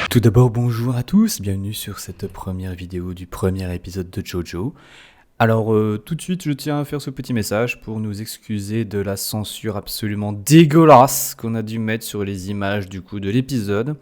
Tout d'abord, bonjour à tous, bienvenue sur cette première vidéo du premier épisode de JoJo. Alors, tout de suite, je tiens à faire ce petit message pour nous excuser de la censure absolument dégueulasse qu'on a dû mettre sur les images du coup de l'épisode.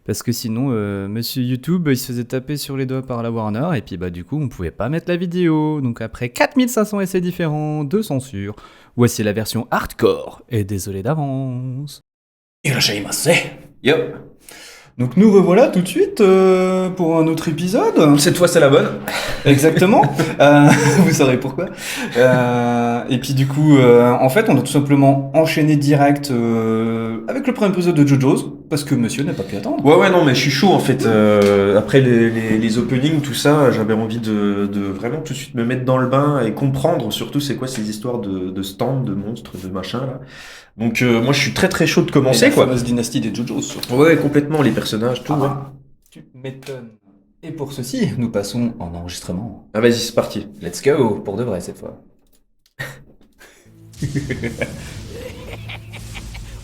Parce que sinon, monsieur YouTube, il se faisait taper sur les doigts par la Warner, et puis bah du coup, on pouvait pas mettre la vidéo. Donc après 4500 essais différents de censure, voici la version hardcore, et désolé d'avance. Irashaimase. Yo. Donc nous revoilà tout de suite pour un autre épisode. Cette fois c'est la bonne. Exactement. Vous saurez pourquoi. Et puis du coup, en fait, on a tout simplement enchaîné direct avec le premier épisode de JoJo's parce que monsieur n'a pas pu attendre. Ouais non mais je suis chaud en fait. Après les openings tout ça, j'avais envie de vraiment tout de suite me mettre dans le bain et comprendre surtout c'est quoi ces histoires de stands, de monstres, de machin là. Donc moi je suis très chaud de commencer quoi. La fameuse dynastie des JoJo's surtout. Ouais complètement, les personnages, tout. Ouais. Tu m'étonnes. Et pour ceci, nous passons en enregistrement. Ah vas-y c'est parti. Let's go, pour de vrai cette fois.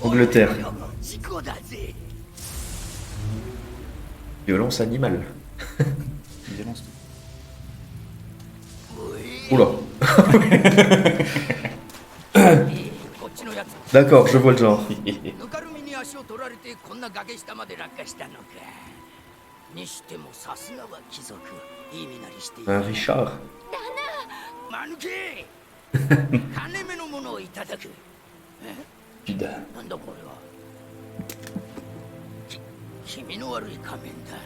Angleterre. Violence animale. Violence. Oula. D'accord, je vois le genre. Un Richard. Putain. 気味の悪い仮面だ。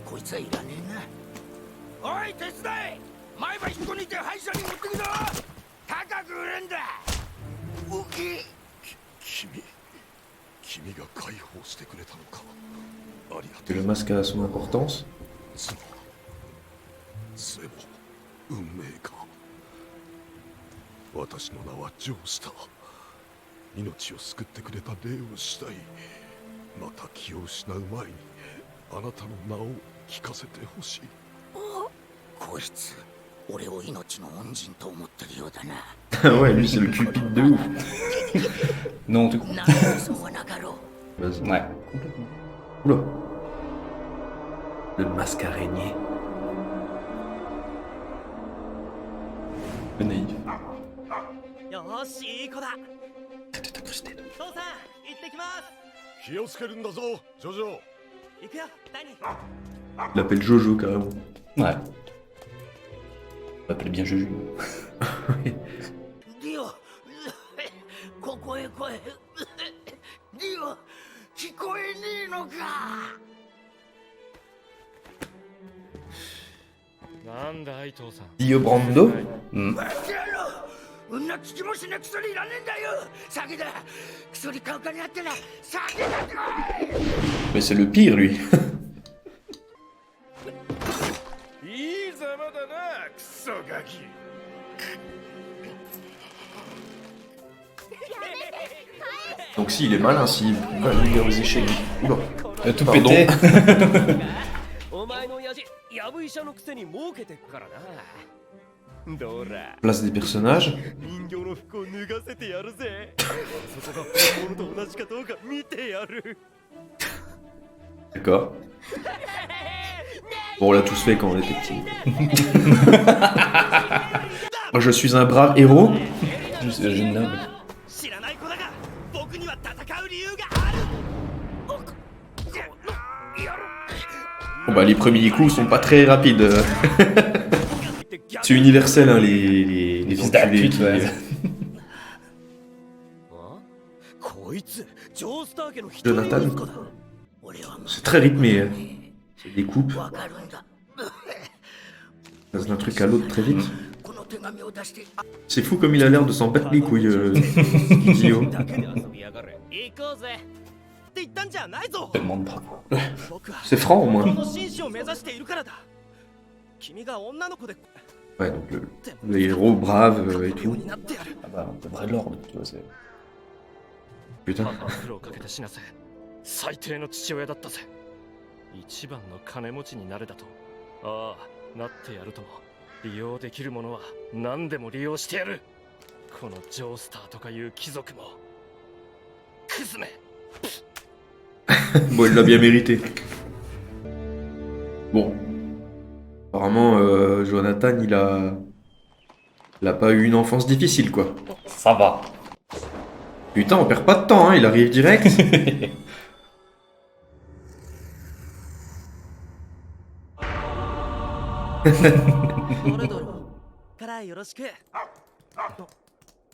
こいつはいらねえな。おい手伝え。前歯引っこ抜いて歯医者に持ってくぞ。高く売れんだ。おき。君が解放してくれたのか。ありがとう。 Le masque a son importance. それも運命か。私の名はジョースター。命を救ってくれた礼をしたい。また気を失う前にあなたの名を聞かせてほしい。こいつ俺を命の恩人と思ってるようだな。Ouais, lui c'est le cupide de ouf. Non, tu... Vas-y. Ouais, complètement. Oula. Le masque araignée. Le naïf. よしいい子だ。 T'es incrusté. 父さん行ってきます。 気をつけるんだぞジョジョ。行くよ何。 Il l'appelle Jojo carrément. Ouais. On l'appelle bien Juju. ディオここへ来い。ディオ聞こえねえのか。なんだい父さん。 Dio Brando. うんな聞きもしねえ薬いらねえんだよ。酒だ。薬買うかにあってな。酒だかい。 Mais c'est le pire lui. いいざまだなクソガキ。 Donc si il est malin, s'il va vulgariser chez lui. Oula. Tout Pardon. pété. お前の親父やぶ医者のくせに儲けてっからな。どら Place des personnages. 人形の服を脱がせてやるぜ。そこが本物と同じかどうか見てやる。 D'accord. Bon, on l'a tous fait quand on était petit. Moi, je suis un brave héros. Je suis un jeune noble. 知らない子だが僕には戦う理由がある。 Bon, bah, les premiers coups sont pas très rapides. C'est universel, hein, les Fils enculés d'apute, qui- ouais. こいつジョースター家の一 Jonathan. 人息子だ。 C'est très rythmé. Hein. C'est des coupes. わかるんだ。 Passe d'un truc à l'autre très vite. この手紙を出して。 C'est fou comme il a l'air de s'en battre les couilles, Dio. だけで遊びやがれ。行こうぜ。って言ったんじゃないぞ。 Tellement de bravo. 僕は C'est franc au こ moins. の紳士を目指しているからだ。君が女の子で Ouais, donc le héros brave et よう tout. になってやる。 Ah bah, le vrai de l'ordre, tu vois, c'est... Putain. 苦労かけて死なせ。最低の父親だったぜ。一番の金持ちになれだと。ああ、なってやるとも。利用できるものは何でも利用してやる。このジョースターとかいう貴族もクズめ。 Bon, il l'a bien mérité. Bon. Apparemment, Jonathan, il a pas eu une enfance difficile, quoi. Ça va. Putain, on perd pas de temps, hein, il arrive direct. どれどれからよろしく。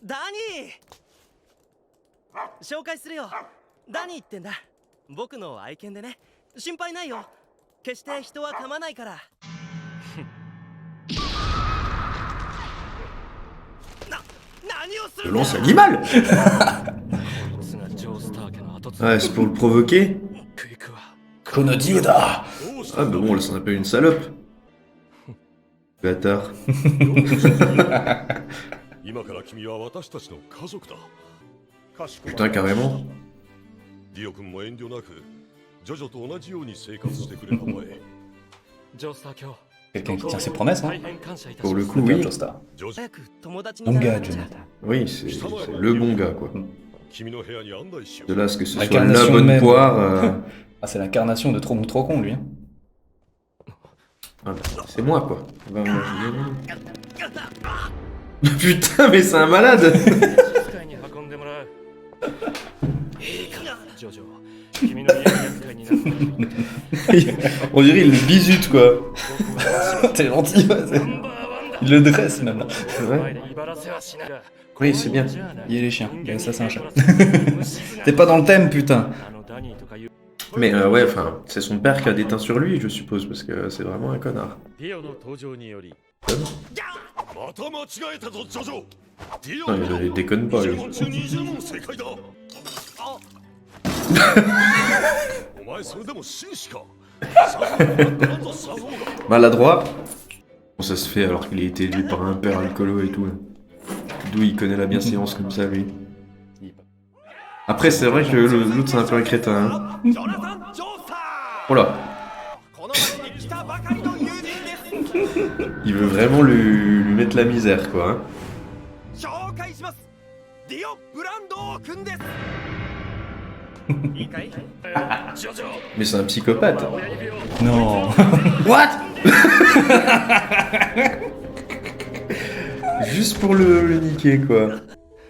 ダニー紹介するよ。ダニーってんだ。僕の愛犬でね。心配ないよ。決して人は噛まないから。何をする Lance animal. こいつがジョースター家の後継ぎ。 Ouais, c'est pour le provoquer. クイクは Konodiuda. Ah, bah bon, là, ça s'appelle une salope. Bâtard. 今から君は私たちの家族だ。 Putain, carrément. ディオ君も遠慮なくジョジョと同じように生活してくれたまえ。ジョースター卿。 Quelqu'un qui tient ses promesses, hein. 大変感謝いたし Pour ま le す。 coup, bien oui. Joestar. ジョジョ、早く友達 Bon になら gars, なきゃ。 Jonathan. Oui, c'est le bon gars, quoi. 君の部屋に案内しよ De う。 là à ce que ce soit L'incarnation la bonne même. poire. Ah, c'est l'incarnation de trop bon trop con, lui. Hein. Ah, bah, c'est moi, quoi. Bah, moi, je- Putain, mais c'est un malade. 使いに運んでもらう。いいかな、ジョジョ。君の家に厄介になるから。 On dirait il le bisute, quoi. 僕は T'es gentil, ouais, ナ c'est- ンバーワンだ。 Il le dresse même là. Ouais. 威張らせはしないが。 Oui, c'est bien. Il y a les chiens. Ça, c'est un chat. T'es T'es pas dans le thème, putain. Mais ouais, enfin, c'est son père qui a déteint sur lui, je suppose, parce que c'est vraiment un connard. ディオの登場により。また間違えたぞジョジョ。ディオ Non, il déconne pas, 20 lui. 問中20問正解だ。お前それでも紳士か。なんださぞが。 Maladroit. Bon, ça se fait alors qu'il a été élevé par un père alcoolo et tout. D'où il connaît la bienséance comme ça, lui. Après, c'est vrai que l'autre, c'est un peu un crétin. Hein. ジョナサン・ジョースタ Oh là, ーこの町に来たばかりの友人です il veut vraiment lui mettre la misère, quoi. Hein. 紹介しますディオ・ブランドー君ですいいかい ジョジョ Mais c'est un psychopathe. 親指を Non. What? Juste pour le niquer, quoi.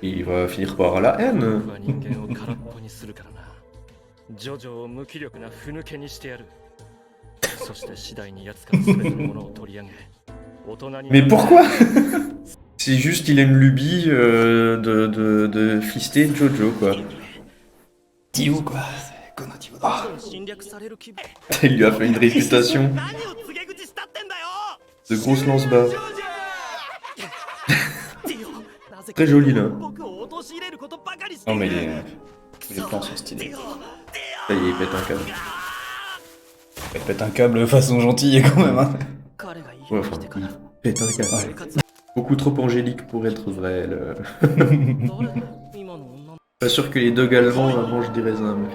Il va finir par la haine. 僕は人間を空っぽにするからな。ジョジョを無気力なふぬけにしてやる。そして次第に奴から全てのものを取り上げ、大人に。 Mais pourquoi? C'est juste qu'il a une lubie de fister Jojo, quoi. Dio, quoi. C'est Konodiuda. 侵略される気分 Il lui a fait une réputation 何を告げ口したってんだよ de grosse lance-bas. ディオなぜか Très joli, là. 僕を陥れることばかりして Non, い mais る les plans sont stylés. Ça y est, il pète un câble. Il pète un câble façon gentille quand même. Hein. 彼が家 Ouais, に enfin, 来てか il ら pète un câble. 生活 Beaucoup trop angélique pour être vrai. Là. 誰今の女の Pas sûr que les dogs allemands mangent des raisins. mais-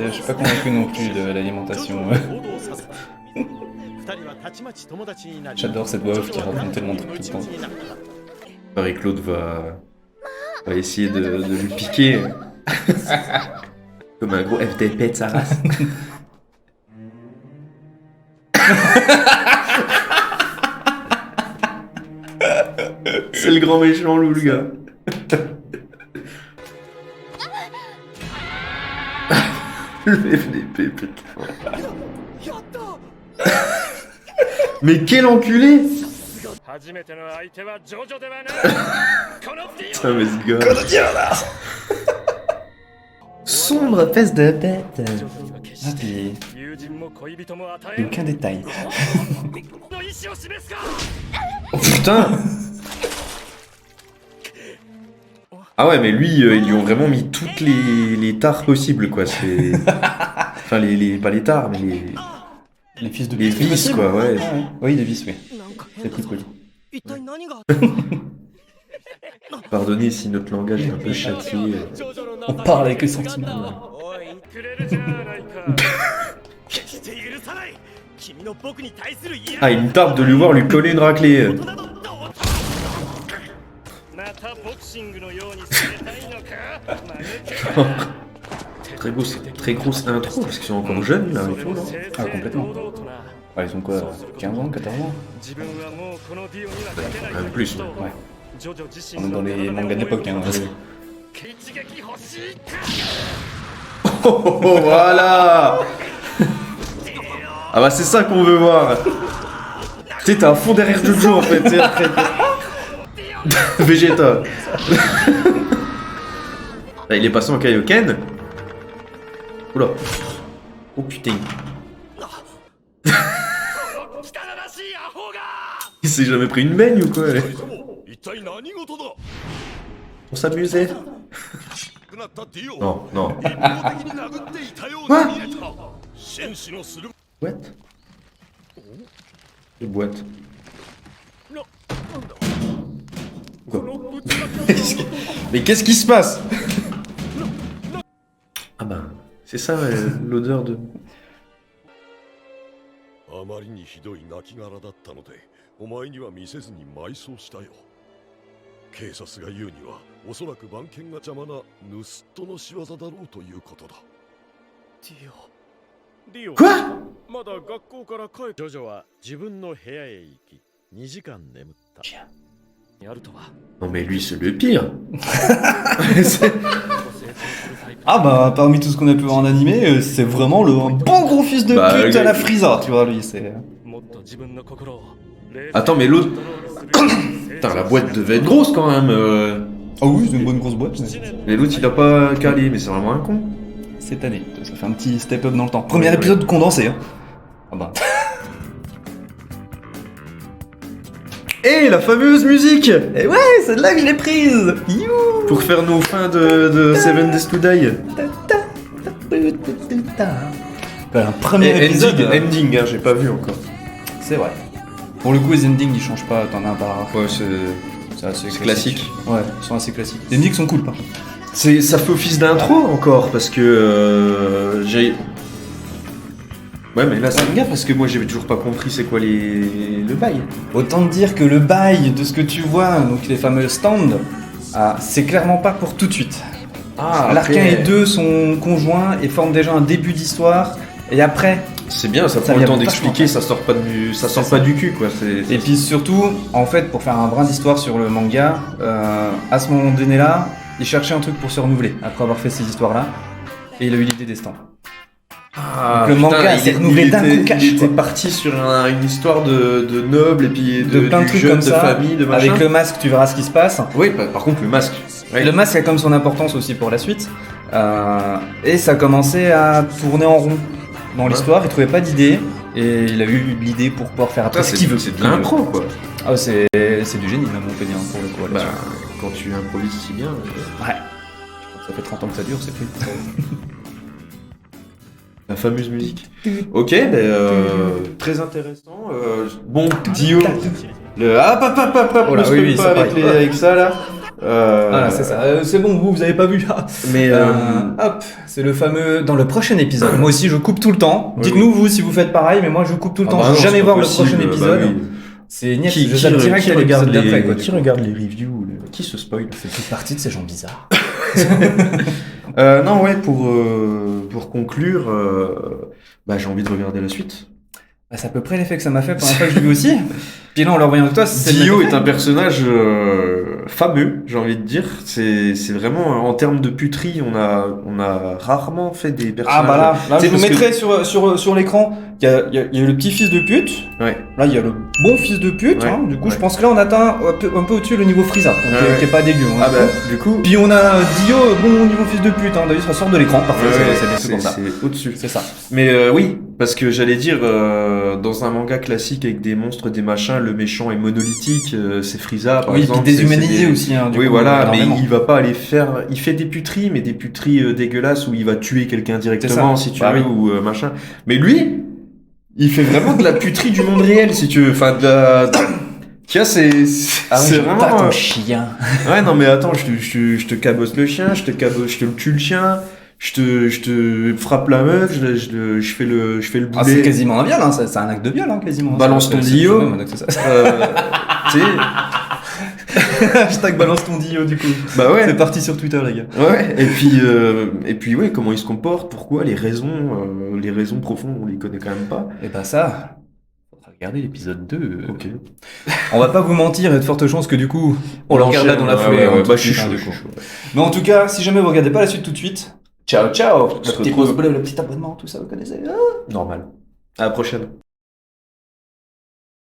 Je suis pas convaincu non plus de l'alimentation. 行動させた二人はたちまち友達になり J'adore cette voix off qui raconte tellement de trucs tout le temps. Marie-Claude va essayer de lui piquer. Comme un gros FDP de sa race. C'est le grand méchant loup, le gars. Le FDP, putain. やった Mais quel enculé! 初めての相手はジョジョではない。このディ Putain, mais ce gars. Sombre fesse de bête. オ。ジョジョには決 Ah, して puis 友人も恋人も与えん aucun détail. の意思を示すか。 Oh putain! Ah ouais, mais lui, ils lui ont vraiment mis toutes les tares possibles, quoi. C'est. Enfin, pas les tares, mais Les fils de les pute, vis, possible. quoi, ouais. Ah ouais. Oui, les vis, oui. なんか C'est 変だ plus ぞ cool. 一体何があった Pardonnez si notre langage est un peu châtié. On parle avec les sentiments. おいくれるじゃないか。決して許さない君の僕に対する嫌 Ah, il me tarde de lui voir lui coller une raclée. などどうまたボクシングのようにされたいのか。マヌケ très grosse intro, parce qu'ils sont encore jeunes, là, et tout, là. Ah, complètement. Ouais, ils ont quoi, 15 ans, 14 ans? Même plus. Ouais. On est dans les mangas de l'époque, hein. Oh, voilà. Ah bah c'est ça qu'on veut voir. Tu sais, t'es à fond derrière Jojo en fait. Vegeta. Là, il est passé en Kaioken. Oula. Oh putain. Il s'est jamais pris une baigne ou quoi? 一体何事だ On s'amusait. くなったディオ Non, non. 一方的に殴っていたように見えた紳士のする What? Quelle boîte? Quoi? Mais qu'est-ce qui se passe? Ah ben, c'est ça l'odeur de... あまりにひどい亡骸だったのでお前には見せずに埋葬したよ警察が言うにはおそらく番犬が邪魔な盗人の仕業だろうということだディオ Quoi? まだ学校から帰ってジョジョは自分の部屋へ行き2時間眠った Non mais lui c'est le pire. Ah bah, parmi tout ce qu'on a pu voir en animé, c'est vraiment un bon gros fils de Bah, pute à le- la Frieza, tu vois, lui, c'est... Attends mais l'autre... Putain la boîte devait être grosse quand même. Ah oui, c'est une bonne grosse boîte, Mais l'autre il a pas calé, mais c'est vraiment un con. cette année, ça fait un petit step-up dans le temps. Premier Ouais, épisode condensé, hein. Ah bah... Et la fameuse musique Et ouais, c'est de là que je l'ai prise. You. pour faire nos fins de Seven Days to Die. Un premier Et épisode. ending hein, j'ai pas vu encore. C'est vrai. Pour le coup, les endings ils changent pas, t'en as un par. Ouais, C'est assez c'est classique. Ouais, ils sont assez classiques. Les endings sont cool par contre. Ça fait office d'intro encore parce que j'ai. Ouais, mais là c'est un gars parce que moi j'avais toujours pas compris c'est quoi le bail. Autant te dire que le bail de ce que tu vois, donc les fameux stands, c'est clairement pas pour tout de suite. Ah, L'Arcain et 2 sont conjoints et forment déjà un début d'histoire. Et après, C'est bien, ça Ça prend le vient temps vachement d'expliquer, ça sort pas du cul quoi. et puis surtout, en fait, pour faire un brin d'histoire sur le manga, à ce moment donné là, il cherchait un truc pour se renouveler après avoir fait ces histoires là. Et il a eu l'idée des stands. Ah, Donc le manga, s'est renouvelé d'un coup cash, Il était quoi. parti sur une histoire de nobles et puis De plein de du trucs jeune, comme de ça. famille, de machin. Avec le masque, tu verras ce qui se passe. Oui, par contre le masque. Ouais. Le masque a comme son importance aussi pour la suite. Et ça a commencé à tourner en rond dans l'histoire. Il trouvait pas d'idée. Et il a eu l'idée pour pouvoir faire après Ça, ce qu'il veut. c'est de l'impro quoi. Ah, c'est du génie, même, on peut dire, pour le coup. Bah, là-dessus. quand tu improvises si bien. Ouais. Ça fait 30 ans que ça dure, c'est plus. La fameuse musique. Ok, très intéressant. Bon, Dio. Le Oh là, ne oui, spoil ça pas pareil. avec ça là. Voilà, c'est ça. C'est bon, vous avez pas vu. Mais Hop, c'est le fameux. Dans le prochain épisode. Moi aussi, je coupe tout le temps. Oui, Dites-nous, vous, si vous faites pareil, mais moi, je coupe tout le temps. Je veux jamais voir le prochain épisode. C'est niette, je zappe direct à l'épisode d'après, quoi. Qui regarde les reviews Qui se spoil C'est toute partie de ces gens bizarres. Non, ouais, pour conclure, j'ai envie de regarder la suite. Bah, c'est à peu près l'effet que ça m'a fait pour la fois que je l'ai vu aussi. Puis là, en le revoyant avec toi, c'est le Dio même est un personnage fameux, j'ai envie de dire. C'est vraiment, en termes de puterie, on a rarement fait des personnages... Ah bah là Tu je sais, vous parce que- mettrai sur l'écran. Il y a le petit fils de pute. Ouais. Là, il y a le bon fils de pute. Ouais, Hein. Du coup, ouais. je pense que là, on atteint un peu au-dessus le niveau Frieza, donc, Ouais. qui est pas dégueu. Hein, Ah du bah, coup. du coup... Puis on a Dio, bon niveau fils de pute. Hein. D'ailleurs, ça sort de l'écran. Parfait, Ouais, c'est bien fait comme ça. c'est au-dessus. C'est ça. Mais oui, parce que j'allais dire, dans un manga classique avec des monstres, des machins, le méchant est monolithique, c'est Frieza par Oui, exemple. puis déshumanisé c'est des- aussi. Hein, du Oui, coup, voilà, mais énormément. il va pas aller faire. Il fait des puteries, mais des puteries dégueulasses où il va tuer quelqu'un directement, ça. si tu Bah veux, oui. ou machin. Mais lui, il fait vraiment de la puterie du monde réel, si tu veux. Enfin, de la. Tu vois, c'est vraiment. chien. Ouais, non, mais attends, je te cabosse le chien, je te tue le chien. Je te frappe la meuf, je fais le Ah, c'est boulet. quasiment un viol, hein. C'est un acte de viol, hein, quasiment. Balance ton C'est Dio. même un acte, ça. Tu sais. Hashtag balance ton Dio du coup. Bah ouais. C'est parti sur Twitter les gars. Ouais, et puis ouais, comment il se comporte, pourquoi, les raisons profondes, on les connaît quand même pas. Et bah ça, faudra regarder l'épisode 2. Ok. On va pas vous mentir, il y a de fortes chances que du coup, on le regarde là dans la enchaîne, foulée. ouais, hein, tout bah de je suis suite, hein, chaud, du je coup. suis chaud. Mais en tout cas, si jamais vous regardez pas la suite tout de suite, ciao ciao. On Le se petit retrouve. pouce bleu, le petit abonnement, tout ça vous connaissez. Normal. À la prochaine.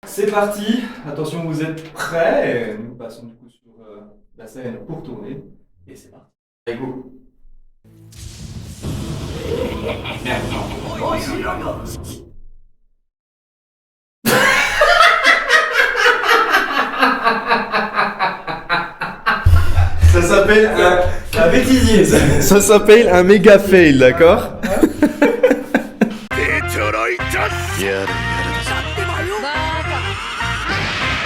C'est parti, attention vous êtes prêts. Nous passons du coup sur la scène pour tourner. Et c'est parti. Allez go. Ça s'appelle Un bêtisier ça. ça s'appelle un méga fail, d'accord?